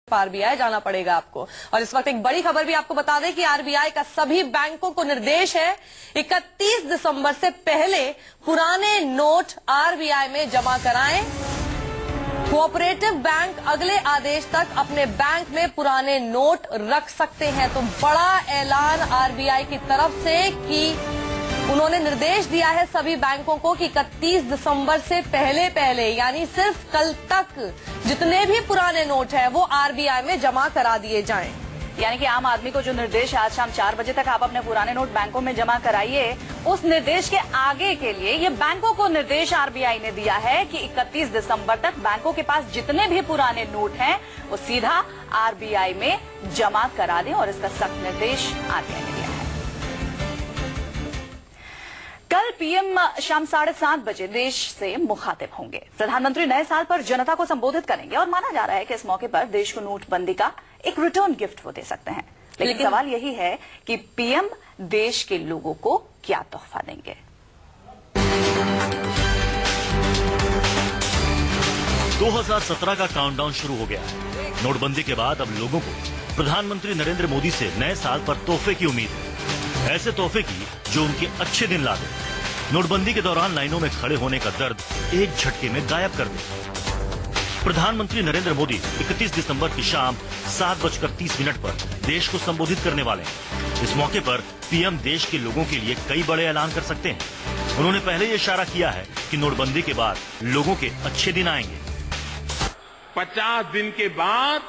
RBI जाना पड़ेगा आपको। और इस वक्त एक बड़ी खबर भी आपको बता दें कि आरबीआई का सभी बैंकों को निर्देश है 31 दिसंबर से पहले पुराने नोट आरबीआई में जमा कराएं। कोऑपरेटिव बैंक अगले आदेश तक अपने बैंक में पुराने नोट रख सकते हैं। तो बड़ा ऐलान आरबीआई की तरफ से कि उन्होंने निर्देश दिया है सभी बैंकों को कि 31 दिसंबर से पहले यानी सिर्फ कल तक जितने भी पुराने नोट हैं वो आरबीआई में जमा करा दिए जाएं। यानी कि आम आदमी को जो निर्देश आज शाम 4 बजे तक आप अपने पुराने नोट बैंकों में जमा कराइए, उस निर्देश के आगे के लिए ये बैंकों को निर्देश आरबीआई ने दिया है कि 31 दिसंबर तक बैंकों के पास जितने भी पुराने नोट हैं वो सीधा आरबीआई में जमा करा दें और इसका सख्त निर्देश आरबीआई ने दिया है। कल पीएम शाम 7:30 बजे देश से मुखातिब होंगे। प्रधानमंत्री नए साल पर जनता को संबोधित करेंगे और माना जा रहा है कि इस मौके पर देश को नोटबंदी का एक रिटर्न गिफ्ट वो दे सकते हैं। लेकिन सवाल यही है कि पीएम देश के लोगों को क्या तोहफा देंगे। – 2017 का काउंटडाउन शुरू हो गया है। नोटबंदी के बाद अब लोगों को प्रधानमंत्री नरेंद्र मोदी से नए साल पर तोहफे की उम्मीद है। ऐसे तोहफे की जो उनके अच्छे दिन ला दे। नोटबंदी के दौरान लाइनों में खड़े होने का दर्द एक झटके में गायब कर दे। प्रधानमंत्री नरेंद्र मोदी 31 दिसंबर की शाम 7:30 पर देश को संबोधित करने वाले हैं। इस मौके पर पीएम देश के लोगों के लिए कई बड़े ऐलान कर सकते हैं। उन्होंने पहले ही इशारा किया है कि नोटबंदी के बाद लोगों के अच्छे दिन आएंगे। 50 दिन के बाद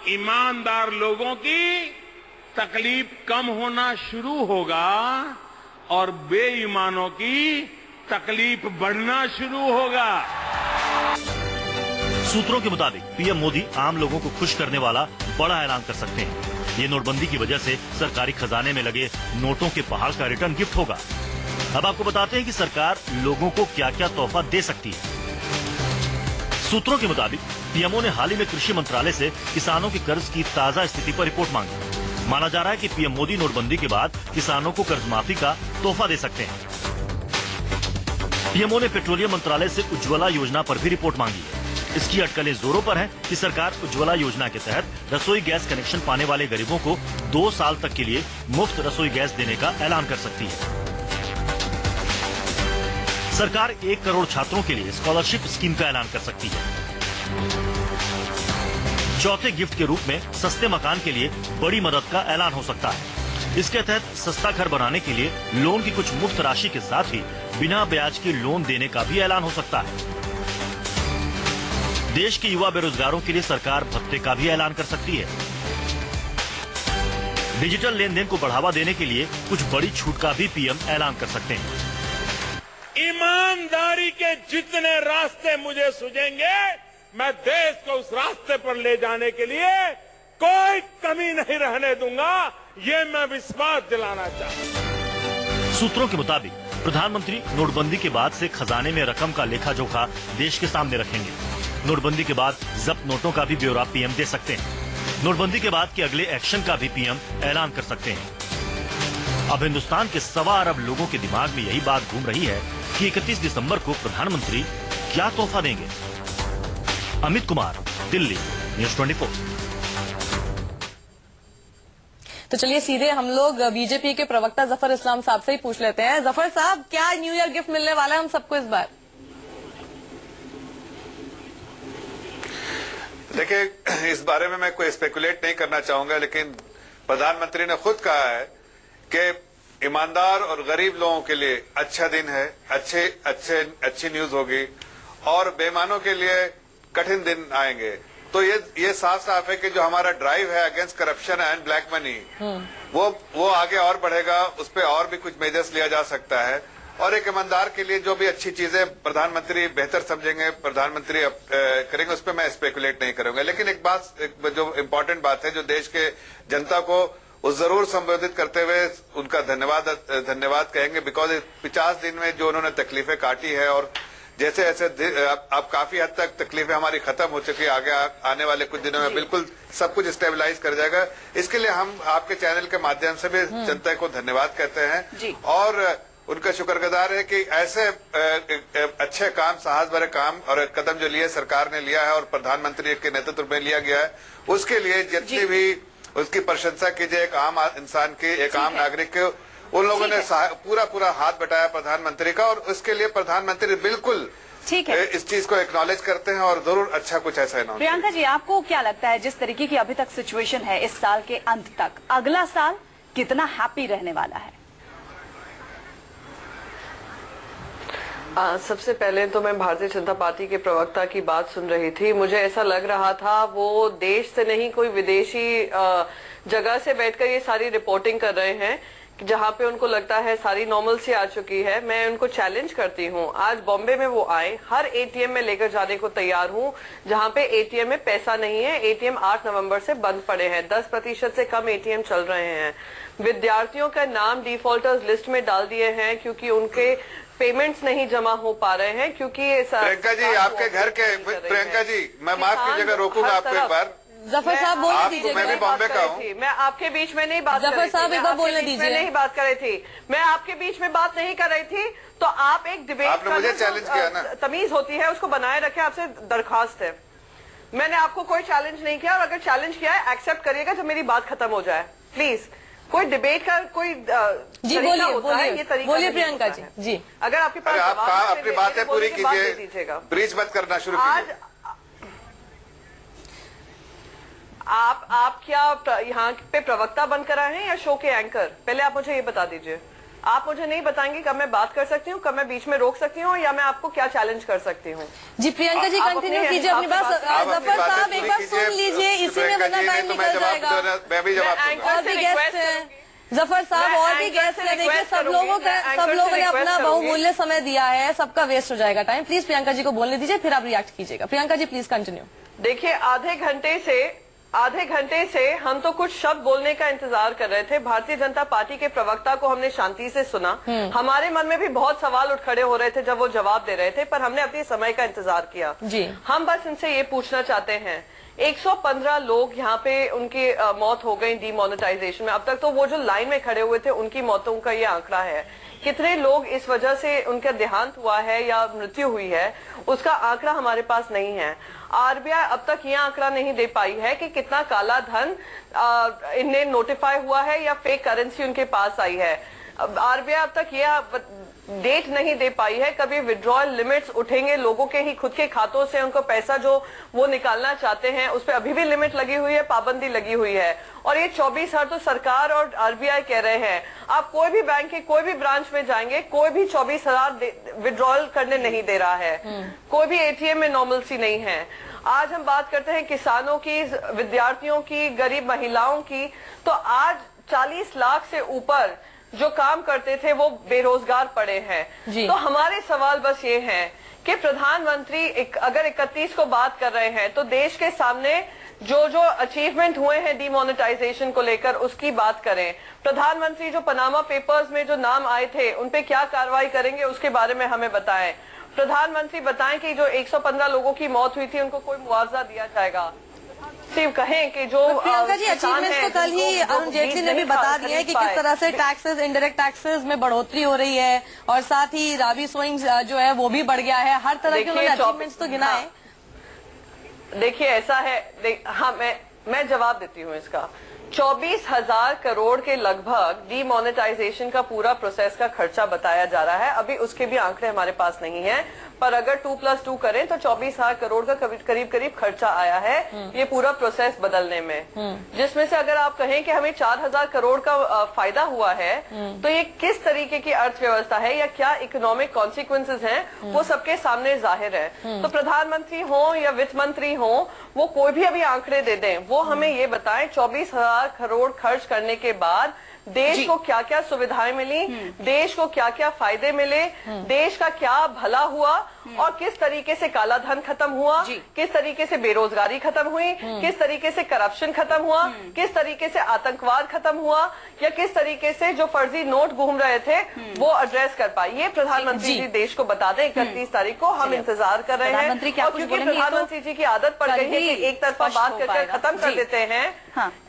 ईमानदार लोगों की तकलीफ कम होना शुरू होगा और बेईमानों की तकलीफ बढ़ना शुरू होगा। सूत्रों के मुताबिक पीएम मोदी आम लोगों को खुश करने वाला बड़ा ऐलान कर सकते हैं। ये नोटबंदी की वजह से सरकारी खजाने में लगे नोटों के पहाड़ का रिटर्न गिफ्ट होगा। अब आपको बताते हैं कि सरकार लोगों को क्या क्या तोहफा दे सकती है। सूत्रों के मुताबिक पीएमओ ने हाल ही में कृषि मंत्रालय से किसानों के कर्ज की ताजा स्थिति पर रिपोर्ट मांगी। माना जा रहा है कि पीएम मोदी नोटबंदी के बाद किसानों को कर्ज माफी का तोहफा दे सकते हैं। पीएमओ ने पेट्रोलियम मंत्रालय से उज्ज्वला योजना पर भी रिपोर्ट मांगी है। इसकी अटकलें जोरों पर हैं कि सरकार उज्ज्वला योजना के तहत रसोई गैस कनेक्शन पाने वाले गरीबों को 2 साल तक के लिए मुफ्त रसोई गैस देने का ऐलान कर सकती है। सरकार 1 करोड़ छात्रों के लिए स्कॉलरशिप स्कीम का ऐलान कर सकती है। चौथे गिफ्ट के रूप में सस्ते मकान के लिए बड़ी मदद का ऐलान हो सकता है। इसके तहत सस्ता घर बनाने के लिए लोन की कुछ मुफ्त राशि के साथ ही बिना ब्याज के लोन देने का भी ऐलान हो सकता है। देश के युवा बेरोजगारों के लिए सरकार भत्ते का भी ऐलान कर सकती है। डिजिटल लेन देन को बढ़ावा देने के लिए कुछ बड़ी छूट का भी पीएम ऐलान कर सकते हैं। ईमानदारी के जितने रास्ते मुझे सूझेंगे मैं देश को उस रास्ते पर ले जाने के लिए कोई कमी नहीं रहने दूंगा, ये मैं विश्वास दिलाना चाहता हूं। सूत्रों के मुताबिक प्रधानमंत्री नोटबंदी के बाद से खजाने में रकम का लेखा जोखा देश के सामने रखेंगे। नोटबंदी के बाद जब्त नोटों का भी ब्यौरा पीएम दे सकते हैं। नोटबंदी के बाद के अगले एक्शन का भी पीएम ऐलान कर सकते हैं। अब हिंदुस्तान के 1.25 अरब लोगों के दिमाग में यही बात घूम रही है कि 31 दिसंबर को प्रधानमंत्री क्या तोहफा देंगे। अमित कुमार, दिल्ली, न्यूज़ 24। तो चलिए सीधे हम लोग बीजेपी के प्रवक्ता जफर इस्लाम साहब से ही पूछ लेते हैं। जफर साहब, क्या न्यू ईयर गिफ्ट मिलने वाला है हम सबको इस बार? देखिए, इस बारे में मैं कोई स्पेकुलेट नहीं करना चाहूंगा, लेकिन प्रधानमंत्री ने खुद कहा है कि ईमानदार और गरीब लोगों के लिए अच्छा दिन है, अच्छी न्यूज होगी और बेईमानों के लिए कठिन दिन आएंगे। तो ये साफ साफ है कि जो हमारा ड्राइव है against corruption and black money वो आगे और बढ़ेगा। उस पर और भी कुछ मेजर्स लिया जा सकता है और एक ईमानदार के लिए जो भी अच्छी चीजें प्रधानमंत्री बेहतर समझेंगे, प्रधानमंत्री करेंगे, उस पर मैं स्पेकुलेट नहीं करूंगा। लेकिन एक जो इम्पोर्टेंट बात है, जो देश के जनता को वो जरूर संबोधित करते हुए उनका धन्यवाद कहेंगे, बिकॉज 50 दिन में जो उन्होंने तकलीफें काटी है और जैसे जैसे अब काफी हद तक तकलीफें हमारी खत्म हो चुकी है, आगे आने वाले कुछ दिनों में बिल्कुल सब कुछ स्टेबलाइज कर जाएगा। इसके लिए हम आपके चैनल के माध्यम से भी जनता को धन्यवाद कहते हैं और उनका शुक्रगुजार है कि ऐसे अच्छे काम, साहस भरे काम और कदम जो लिए सरकार ने लिया है और प्रधानमंत्री के नेतृत्व में लिया गया है, उसके लिए जितनी भी उसकी प्रशंसा कीजिए एक आम इंसान की, एक आम नागरिक के। उन लोगों ने पूरा हाथ बटाया प्रधानमंत्री का, और उसके लिए प्रधानमंत्री बिल्कुल ठीक है, इस चीज को एक्नॉलेज करते हैं और जरूर अच्छा कुछ ऐसा अनाउंस। प्रियंका जी, आपको क्या लगता है जिस तरीके की अभी तक सिचुएशन है इस साल के अंत तक, अगला साल कितना हैप्पी रहने वाला है? सबसे पहले तो मैं भारतीय जनता पार्टी के प्रवक्ता की बात सुन रही थी, मुझे ऐसा लग रहा था वो देश से नहीं कोई विदेशी जगह से बैठकर ये सारी रिपोर्टिंग कर रहे हैं, जहां पे उनको लगता है सारी नॉर्मलसी आ चुकी है। मैं उनको चैलेंज करती हूँ, आज बॉम्बे में वो आए, हर एटीएम में लेकर जाने को तैयार हूँ जहां पे एटीएम में पैसा नहीं है। एटीएम 8 नवंबर से बंद पड़े हैं, 10% से कम एटीएम चल रहे हैं। विद्यार्थियों का नाम डिफॉल्टर्स लिस्ट में डाल दिए हैं क्योंकि उनके पेमेंट्स नहीं जमा हो पा रहे हैं, क्योंकि प्रियंका जी आपके घर के, प्रियंका जी मैं माफ कीजिएगा, रोकूंगा आपको एक बार। जफर साहब बोलने दीजिए। मैं भी बॉम्बे का हूँ। मैं आपके बीच में नहीं बात कर रही थी। जफर साहब एक बार बोलने दीजिए। मैं नहीं बात कर रही थी, मैं आपके बीच में बात नहीं कर रही थी। तो आप एक डिबेट, आपने मुझे चैलेंज किया ना, तमीज होती है उसको बनाए रखें, आपसे दरखास्त है। मैंने आपको कोई चैलेंज नहीं किया, और अगर चैलेंज किया है एक्सेप्ट करिएगा जब मेरी बात खत्म हो जाए प्लीज। कोई डिबेट का कोई जी तरीका होता है, ये तरीका बोलिए नहीं प्रियंका होता जी। है। जी अगर आपके पास आप जवाब है, अपनी बातें पूरी कीजिए, दीजिएगा, ब्रीच मत करना शुरू आज कीजिए। आप क्या यहाँ पे प्रवक्ता बनकर आए हैं या शो के एंकर? पहले आप मुझे ये बता दीजिए। आप मुझे नहीं बताएंगे कब मैं बात कर सकती हूँ, कब मैं बीच में रोक सकती हूँ, या मैं आपको क्या चैलेंज कर सकती हूँ? जी प्रियंका जी कंटिन्यू कीजिए अपनी बात। जफर साहब एक बार सुन लीजिए, इसी में वरना टाइम निकल जाएगा। मैं भी जवाब दूंगा। और भी गेस्ट हैं जफर साहब, और भी गेस्ट हैं। देखिए सब लोगों ने अपना बहुमूल्य समय दिया है, सबका वेस्ट हो जाएगा टाइम। प्लीज प्रियंका जी को बोलने दीजिए, फिर आप रिएक्ट कीजिएगा। Priyanka ji please continue. देखिए आधे घंटे से हम तो कुछ शब्द बोलने का इंतजार कर रहे थे। भारतीय जनता पार्टी के प्रवक्ता को हमने शांति से सुना। हमारे मन में भी बहुत सवाल उठ खड़े हो रहे थे जब वो जवाब दे रहे थे, पर हमने अपने समय का इंतजार किया। जी हम बस इनसे ये पूछना चाहते हैं, 115 लोग यहाँ पे उनकी मौत हो गई डीमोनेटाइजेशन में। अब तक तो वो जो लाइन में खड़े हुए थे उनकी मौतों का ये आंकड़ा है। कितने लोग इस वजह से उनका देहांत हुआ है या मृत्यु हुई है, उसका आंकड़ा हमारे पास नहीं है। आरबीआई अब तक यह आंकड़ा नहीं दे पाई है कि कितना काला धन इन्हें नोटिफाई हुआ है या फेक करेंसी उनके पास आई है। आरबीआई अब तक यह डेट नहीं दे पाई है कभी विड्रॉल लिमिट्स उठेंगे लोगों के ही खुद के खातों से, उनको पैसा जो वो निकालना चाहते हैं उस पर अभी भी लिमिट लगी हुई है, पाबंदी लगी हुई है। और ये 24,000 तो सरकार और आरबीआई कह रहे हैं। आप कोई भी बैंक के कोई भी ब्रांच में जाएंगे, कोई भी 24,000 विड्रॉल करने नहीं दे रहा है। कोई भी एटीएम में नॉर्मलसी नहीं है। आज हम बात करते हैं किसानों की, विद्यार्थियों की, गरीब महिलाओं की। तो आज 40 लाख से ऊपर जो काम करते थे वो बेरोजगार पड़े हैं। तो हमारे सवाल बस ये हैं कि प्रधानमंत्री अगर 31 को बात कर रहे हैं तो देश के सामने जो जो अचीवमेंट हुए हैं डीमोनेटाइजेशन को लेकर उसकी बात करें। प्रधानमंत्री जो पनामा पेपर्स में जो नाम आए थे उन पे क्या कार्रवाई करेंगे उसके बारे में हमें बताएं। प्रधानमंत्री बताएं कि जो 115 लोगों की मौत हुई थी उनको कोई मुआवजा दिया जाएगा। सिर्फ कहें कि जो प्रियंका जी अचीवमेंट्स तो कल ही अरुण जेटली ने भी बता दिया है कि किस तरह से टैक्सेस, इनडायरेक्ट टैक्सेस में बढ़ोतरी हो रही है, और साथ ही राबी स्वाइन जो है वो भी बढ़ गया है। हर तरह के उन्होंने अचीवमेंट्स तो गिना है। देखिए ऐसा है, हाँ मैं जवाब देती हूँ इसका। 24,000 करोड़ के लगभग डीमोनेटाइजेशन का पूरा प्रोसेस का खर्चा बताया जा रहा है। अभी उसके भी आंकड़े हमारे पास नहीं है, पर अगर 2+2 करें तो 24,000 करोड़ का करीब करीब खर्चा आया है ये पूरा प्रोसेस बदलने में। जिसमें से अगर आप कहें कि हमें 4,000 करोड़ का फायदा हुआ है, तो ये किस तरीके की अर्थव्यवस्था है या क्या इकोनॉमिक कॉन्सिक्वेंसेज हैं वो सबके सामने जाहिर है। तो प्रधानमंत्री हो या वित्त मंत्री हो, वो कोई भी अभी आंकड़े दे दें, वो हमें ये बताएं 24,000 करोड़ खर्च करने के बाद देश को क्या क्या सुविधाएं मिली, देश को क्या क्या फायदे मिले, देश का क्या भला हुआ, और किस तरीके से काला धन खत्म हुआ, किस तरीके से बेरोजगारी खत्म हुई, किस तरीके से करप्शन खत्म हुआ, किस तरीके से आतंकवाद खत्म हुआ, या किस तरीके से जो फर्जी नोट घूम रहे थे वो एड्रेस कर पाए। ये प्रधानमंत्री जी देश को बता दें 31 तारीख को। हम इंतजार कर रहे हैं, और क्योंकि प्रधानमंत्री जी की आदत पड़ गई है कि एक तरफा बात करके खत्म कर देते हैं,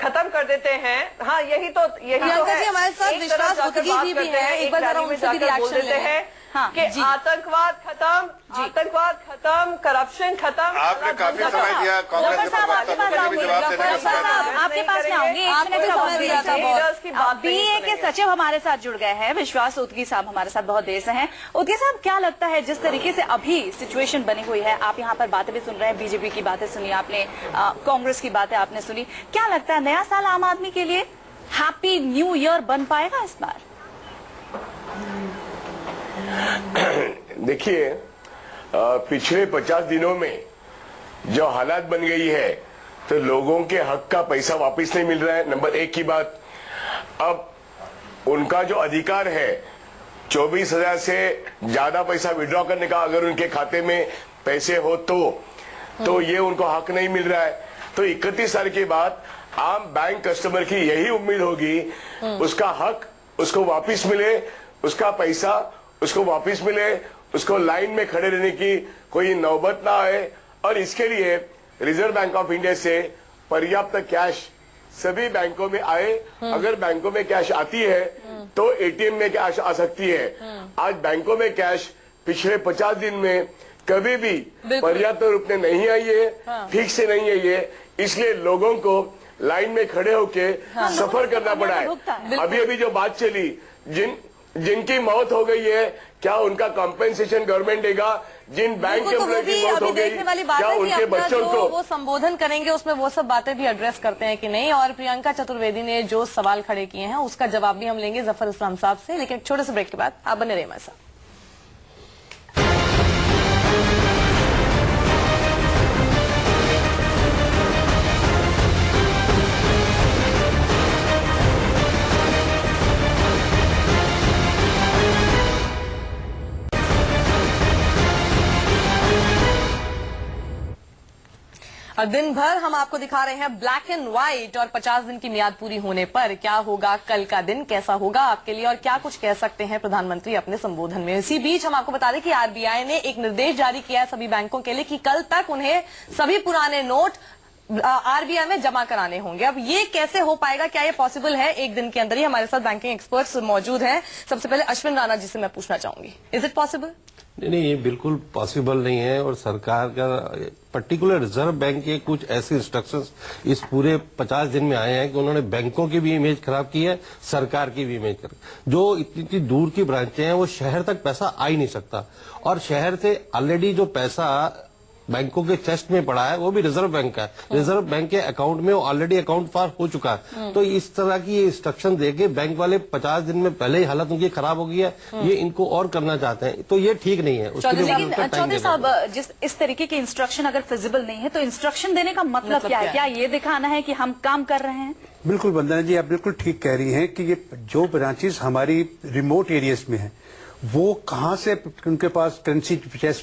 खत्म कर देते हैं। हाँ, यही तो है। हमारे साथ विश्वास उतगी भी है, एक बार जरा उनसे भी रिएक्शन देते हैं कि आतंकवाद खत्म, आतंकवाद खत्म, करप्शन खत्म। आपने काफी समय दिया कांग्रेस के प्रवक्ता को भी जवाब देने का समय दें। आपके पास मैं आऊंगी, एक मिनट का समय दिया था बहुत। बीए के सचिव हमारे साथ जुड़ गए हैं, विश्वास उतगी साहब हमारे साथ बहुत देर से हैं। उतगी साहब, क्या लगता है जिस तरीके से अभी सिचुएशन बनी हुई है, आप यहाँ पर बातें भी सुन रहे हैं, बीजेपी की बातें सुनी आपने, कांग्रेस की बातें आपने सुनी, क्या लगता है नया साल आम आदमी के लिए हैप्पी न्यू ईयर बन पाएगा इस बार? देखिए, पिछले 50 दिनों में जो हालात बन गई है, तो लोगों के हक का पैसा वापस नहीं मिल रहा है, नंबर एक की बात। अब उनका जो अधिकार है 24,000 से ज्यादा पैसा विड्रॉ करने का, अगर उनके खाते में पैसे हो तो ये उनको हक नहीं मिल रहा है। तो 31 तारीख के बाद आम बैंक कस्टमर की यही उम्मीद होगी, उसका हक उसको वापस मिले, उसका पैसा उसको वापस मिले, उसको लाइन में खड़े रहने की कोई नौबत ना आए। और इसके लिए रिजर्व बैंक ऑफ इंडिया से पर्याप्त कैश सभी बैंकों में आए। अगर बैंकों में कैश आती है तो एटीएम में कैश आ सकती है। आज बैंकों में कैश पिछले 50 दिन में कभी भी पर्याप्त रूप में नहीं आई है, ठीक से नहीं आई है, इसलिए लोगों को लाइन में खड़े होके सफर करना पड़ा है। अभी जो बात चली, जिनकी मौत हो गई है, क्या उनका कॉम्पेंसेशन गवर्नमेंट देगा? जिन बैंक के एम्प्लॉय की मौत हो गई, क्या उनके बच्चों को वो संबोधन करेंगे उसमें वो सब बातें भी एड्रेस करते हैं कि नहीं? और प्रियंका चतुर्वेदी ने जो सवाल खड़े किए हैं उसका जवाब भी हम लेंगे जफर इस्लाम साहब से, लेकिन एक छोटे से ब्रेक के बाद। आप बने रहिए हमारे साथ। और दिन भर हम आपको दिखा रहे हैं ब्लैक एंड व्हाइट, और 50 दिन की मियाद पूरी होने पर क्या होगा, कल का दिन कैसा होगा आपके लिए, और क्या कुछ कह सकते हैं प्रधानमंत्री अपने संबोधन में। इसी बीच हम आपको बता दें कि आरबीआई ने एक निर्देश जारी किया है सभी बैंकों के लिए कि कल तक उन्हें सभी पुराने नोट आरबीआई में जमा कराने होंगे। अब ये कैसे हो पाएगा, क्या ये पॉसिबल है एक दिन के अंदर ही? हमारे साथ बैंकिंग एक्सपर्ट्स मौजूद हैं। सबसे पहले अश्विन राणा जी से मैं पूछना चाहूंगी, इज इट पॉसिबल? नहीं, ये बिल्कुल पॉसिबल नहीं है। और सरकार का पर्टिकुलर रिजर्व बैंक के कुछ ऐसे इंस्ट्रक्शंस इस पूरे 50 दिन में आए हैं कि उन्होंने बैंकों की भी इमेज खराब की है, सरकार की भी इमेज खराब। जो इतनी दूर की ब्रांचें हैं वो शहर तक पैसा आ ही नहीं सकता, और शहर से ऑलरेडी जो पैसा बैंकों के चेस्ट में पड़ा है वो भी रिजर्व बैंक का है। रिजर्व बैंक के अकाउंट में वो ऑलरेडी अकाउंट फार हो चुका है। तो इस तरह की इंस्ट्रक्शन देके बैंक वाले 50 दिन में पहले ही हालत उनकी खराब हो गई है, ये इनको और करना चाहते हैं, तो ये ठीक नहीं है। चौधरी साहब, जिस इस तरीके की इंस्ट्रक्शन अगर फिजिबल नहीं है तो इंस्ट्रक्शन देने का मतलब क्या है? क्या ये दिखाना है कि हम काम कर रहे हैं? बिल्कुल वंदना जी, आप बिल्कुल ठीक कह रही हैं कि ये जो ब्रांचेस हमारी रिमोट एरियाज में हैं, वो कहाँ से उनके पास करेंसी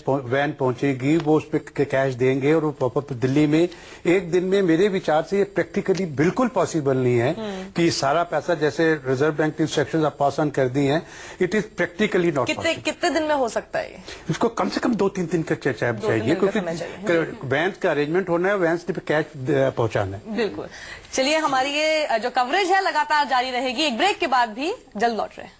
वैन पहुंचेगी, वो उस पर कैश देंगे और वो पॉपअप दिल्ली में एक दिन में? मेरे विचार से ये प्रैक्टिकली बिल्कुल पॉसिबल नहीं है कि ये सारा पैसा जैसे रिजर्व बैंक की इंस्ट्रक्शंस आप पास ऑन कर दी हैं, it is practically not possible. कितने दिन में हो सकता है? इसको कम से कम 2-3 दिन का चाहिए, क्योंकि वैन का अरेंजमेंट होना है, वैन पे कैश पहुंचाना है। बिल्कुल। चलिए, हमारी ये जो कवरेज है लगातार जारी रहेगी, एक ब्रेक के बाद भी जल्द लौट रहे हैं।